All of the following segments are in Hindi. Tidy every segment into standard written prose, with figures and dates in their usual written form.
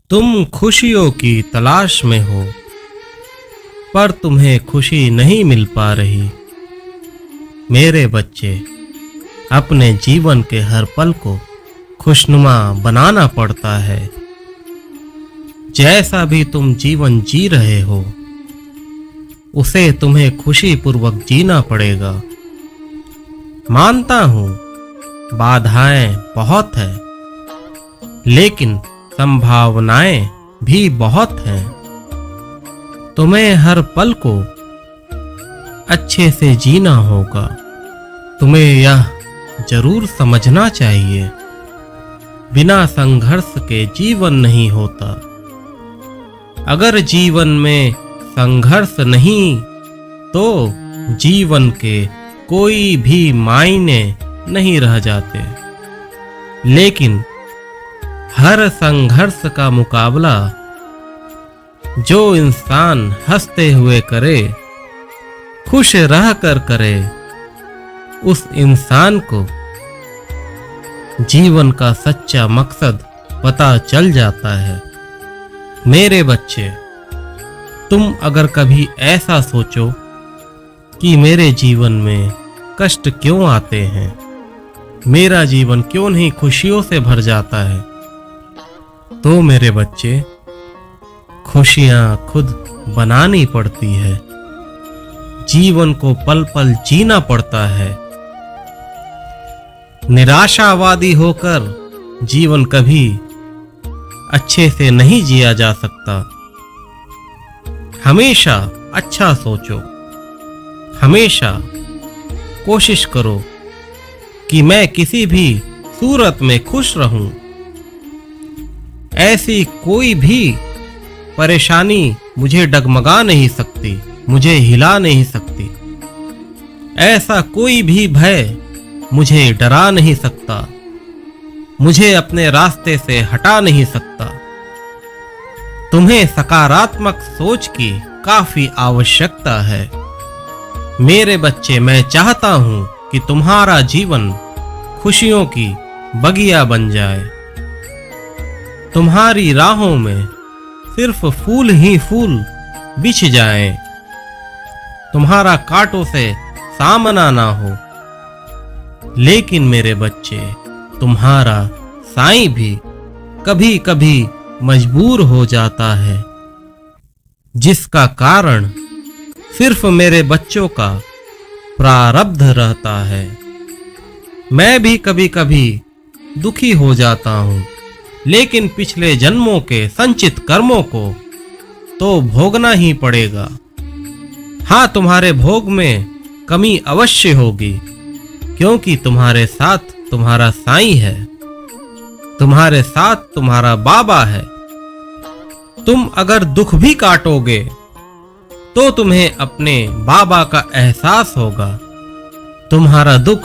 तुम खुशियों की तलाश में हो, पर तुम्हें खुशी नहीं मिल पा रही। मेरे बच्चे, अपने जीवन के हर पल को खुशनुमा बनाना पड़ता है। जैसा भी तुम जीवन जी रहे हो, उसे तुम्हें खुशी पूर्वक जीना पड़ेगा। मानता हूं, बाधाएं बहुत हैं, लेकिन संभावनाएं भी बहुत हैं। तुम्हें हर पल को अच्छे से जीना होगा। तुम्हें यह जरूर समझना चाहिए, बिना संघर्ष के जीवन नहीं होता। अगर जीवन में संघर्ष नहीं, तो जीवन के कोई भी मायने नहीं रह जाते। लेकिन हर संघर्ष का मुकाबला जो इंसान हंसते हुए करे, खुश रहकर करे, उस इंसान को जीवन का सच्चा मकसद पता चल जाता है। मेरे बच्चे, तुम अगर कभी ऐसा सोचो कि मेरे जीवन में कष्ट क्यों आते हैं, मेरा जीवन क्यों नहीं खुशियों से भर जाता है, तो मेरे बच्चे, खुशियां खुद बनानी पड़ती है। जीवन को पल पल जीना पड़ता है। निराशावादी होकर जीवन कभी अच्छे से नहीं जिया जा सकता। हमेशा अच्छा सोचो, हमेशा कोशिश करो कि मैं किसी भी सूरत में खुश रहूं। ऐसी कोई भी परेशानी मुझे डगमगा नहीं सकती, मुझे हिला नहीं सकती। ऐसा कोई भी भय मुझे डरा नहीं सकता, मुझे अपने रास्ते से हटा नहीं सकता। तुम्हें सकारात्मक सोच की काफी आवश्यकता है। मेरे बच्चे, मैं चाहता हूं कि तुम्हारा जीवन खुशियों की बगिया बन जाए। तुम्हारी राहों में सिर्फ फूल ही फूल बिछ जाएं। तुम्हारा कांटों से सामना ना हो। लेकिन मेरे बच्चे, तुम्हारा साईं भी कभी कभी मजबूर हो जाता है, जिसका कारण सिर्फ मेरे बच्चों का प्रारब्ध रहता है। मैं भी कभी कभी दुखी हो जाता हूं, लेकिन पिछले जन्मों के संचित कर्मों को तो भोगना ही पड़ेगा। हाँ, तुम्हारे भोग में कमी अवश्य होगी, क्योंकि तुम्हारे साथ तुम्हारा साईं है, तुम्हारे साथ तुम्हारा बाबा है। तुम अगर दुख भी काटोगे, तो तुम्हें अपने बाबा का एहसास होगा। तुम्हारा दुख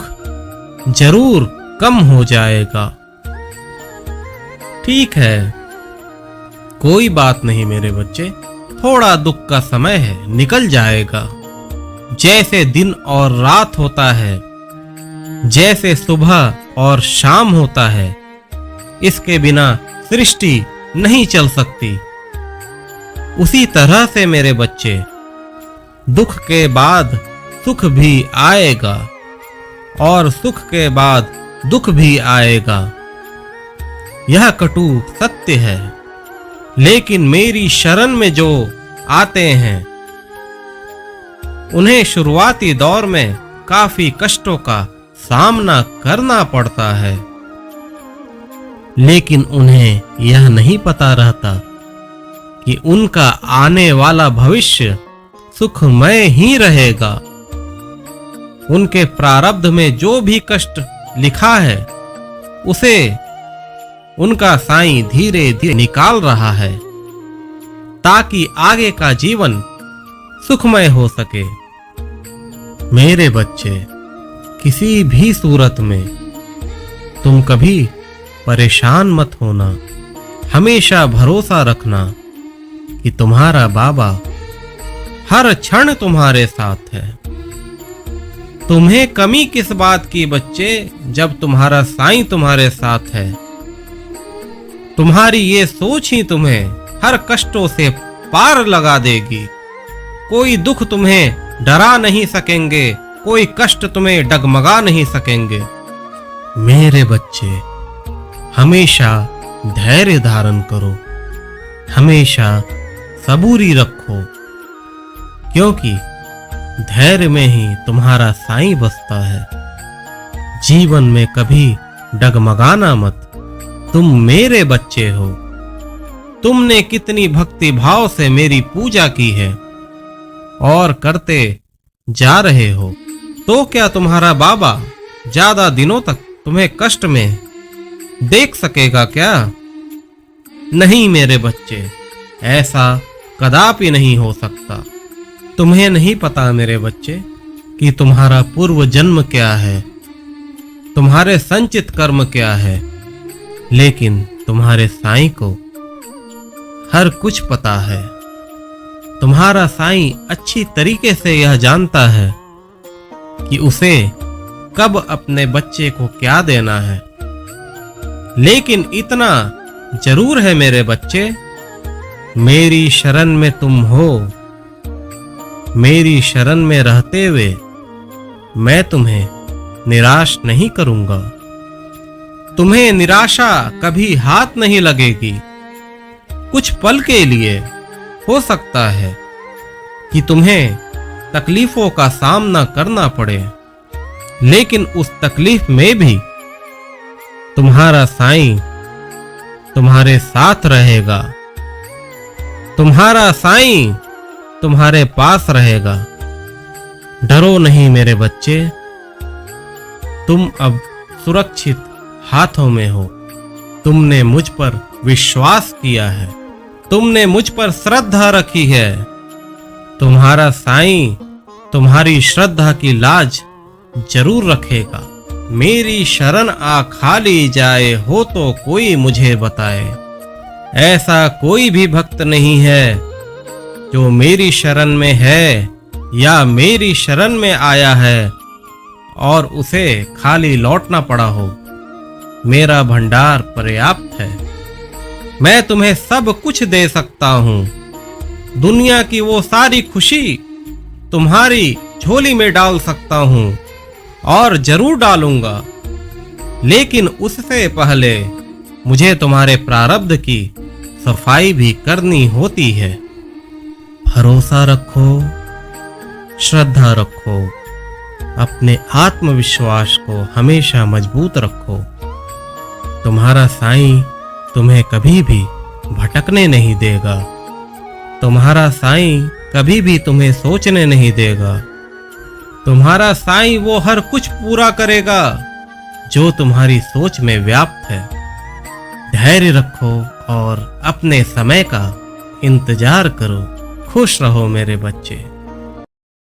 जरूर कम हो जाएगा। ठीक है, कोई बात नहीं मेरे बच्चे, थोड़ा दुख का समय है, निकल जाएगा। जैसे दिन और रात होता है, जैसे सुबह और शाम होता है, इसके बिना सृष्टि नहीं चल सकती। उसी तरह से मेरे बच्चे, दुख के बाद सुख भी आएगा, और सुख के बाद दुख भी आएगा। यह कटु सत्य है। लेकिन मेरी शरण में जो आते हैं, उन्हें शुरुआती दौर में काफी कष्टों का सामना करना पड़ता है। लेकिन उन्हें यह नहीं पता रहता कि उनका आने वाला भविष्य सुखमय ही रहेगा। उनके प्रारब्ध में जो भी कष्ट लिखा है, उसे उनका साईं धीरे धीरे निकाल रहा है, ताकि आगे का जीवन सुखमय हो सके। मेरे बच्चे, किसी भी सूरत में तुम कभी परेशान मत होना। हमेशा भरोसा रखना कि तुम्हारा बाबा हर क्षण तुम्हारे साथ है। तुम्हें कमी किस बात की बच्चे, जब तुम्हारा साईं तुम्हारे साथ है। तुम्हारी ये सोच ही तुम्हें हर कष्टों से पार लगा देगी। कोई दुख तुम्हें डरा नहीं सकेंगे, कोई कष्ट तुम्हें डगमगा नहीं सकेंगे। मेरे बच्चे, हमेशा धैर्य धारण करो, हमेशा सबूरी रखो, क्योंकि धैर्य में ही तुम्हारा साईं बसता है। जीवन में कभी डगमगाना मत, तुम मेरे बच्चे हो। तुमने कितनी भक्ति भाव से मेरी पूजा की है और करते जा रहे हो, तो क्या तुम्हारा बाबा ज्यादा दिनों तक तुम्हें कष्ट में देख सकेगा क्या? नहीं मेरे बच्चे, ऐसा कदापि नहीं हो सकता। तुम्हें नहीं पता मेरे बच्चे कि तुम्हारा पूर्व जन्म क्या है, तुम्हारे संचित कर्म क्या है, लेकिन तुम्हारे साईं को हर कुछ पता है। तुम्हारा साईं अच्छी तरीके से यह जानता है कि उसे कब अपने बच्चे को क्या देना है। लेकिन इतना जरूर है मेरे बच्चे, मेरी शरण में तुम हो। मेरी शरण में रहते हुए मैं तुम्हें निराश नहीं करूंगा। तुम्हें निराशा कभी हाथ नहीं लगेगी। कुछ पल के लिए हो सकता है कि तुम्हें तकलीफों का सामना करना पड़े, लेकिन उस तकलीफ में भी तुम्हारा साईं तुम्हारे साथ रहेगा। तुम्हारा साईं तुम्हारे पास रहेगा। डरो नहीं मेरे बच्चे, तुम अब सुरक्षित हाथों में हो। तुमने मुझ पर विश्वास किया है, तुमने मुझ पर श्रद्धा रखी है। तुम्हारा साईं तुम्हारी श्रद्धा की लाज जरूर रखेगा। मेरी शरण आ खाली जाए हो तो कोई मुझे बताए। ऐसा कोई भी भक्त नहीं है जो मेरी शरण में है या मेरी शरण में आया है और उसे खाली लौटना पड़ा हो। मेरा भंडार पर्याप्त है। मैं तुम्हें सब कुछ दे सकता हूं। दुनिया की वो सारी खुशी तुम्हारी झोली में डाल सकता हूं और जरूर डालूंगा, लेकिन उससे पहले मुझे तुम्हारे प्रारब्ध की सफाई भी करनी होती है। भरोसा रखो, श्रद्धा रखो, अपने आत्मविश्वास को हमेशा मजबूत रखो। तुम्हारा साईं तुम्हें कभी भी भटकने नहीं देगा। तुम्हारा साईं कभी भी तुम्हें सोचने नहीं देगा। तुम्हारा साईं वो हर कुछ पूरा करेगा जो तुम्हारी सोच में व्याप्त है। धैर्य रखो और अपने समय का इंतजार करो। खुश रहो मेरे बच्चे।